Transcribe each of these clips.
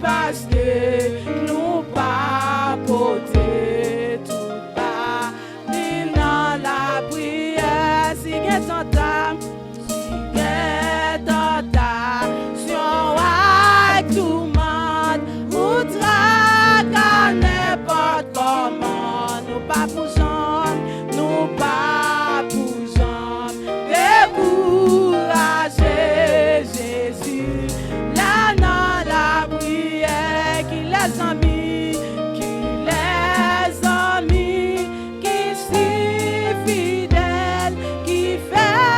parce que nous pas porter tout bas. Mais dans la prière, si qu'est tentation, si on va tout le monde, ou traque à n'importe comment, nous pas pour jambe, nous pas pour jambe, décourager Jésus, là dans la prière, qu'il les amis, qui si fidèle, qui fait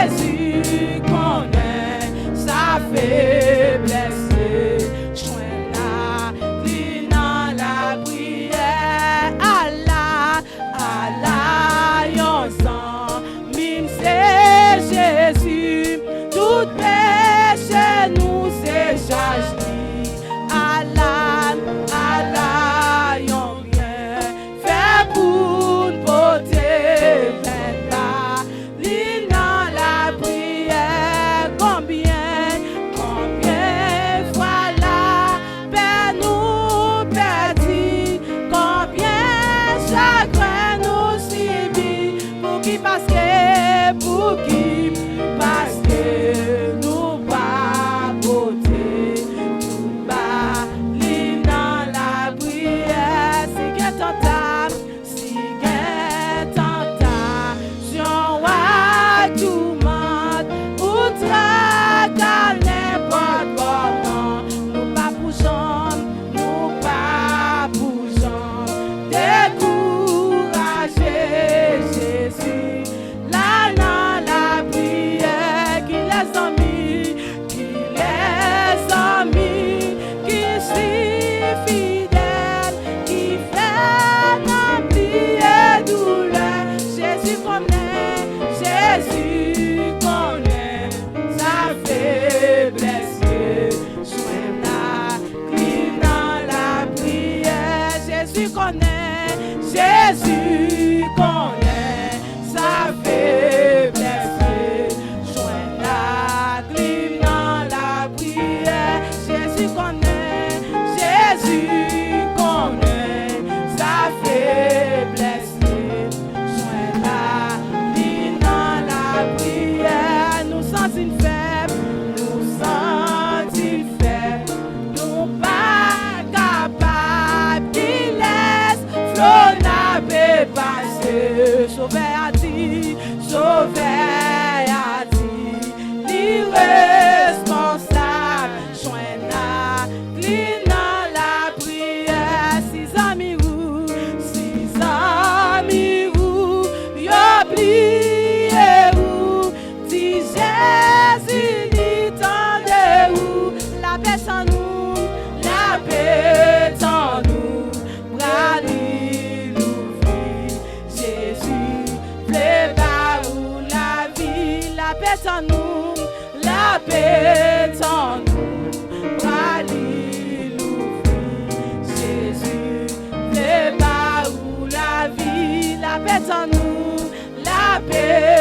Jésus connaît sa faiblesse. Joint la clé dans la prière. Allah, yon sang, mime c'est Jésus. Tout péché nous c'est charge. Allah, yon bien fait pour nous porter maintenant. L'île dans la prière, combien fois la paix nous perdit, combien chagrin nous subit, pour qui parce que nous pas porter tout bas. L'île dans la prière, si qu'est tentable, tout monde, outre qu'à n'importe comment, nous pas bougeons, décourager Jésus, là dans la prière, qui les amis, qui suis fidèle, qui fait n'oublier douleur, Jésus connaît sa faiblesse. Joint la clé dans la prière. Jésus connaît sa faiblesse. Joint la clé dans la prière. Jésus connaît sa faiblesse. Nous sentons faibles, nous pas capables, qui laisse flot n'avait passé, sauver à dit, l'irresponsable, joint la clé dans la prière, six amis roux, y'oubliez où, si Jésus dit tant de où, la paix sans nous, bras l'ouvrir, Jésus plaît par où la vie, la paix sans nous, bras l'ouvrir, Jésus plaît par où la vie, la paix sans nous, la paix.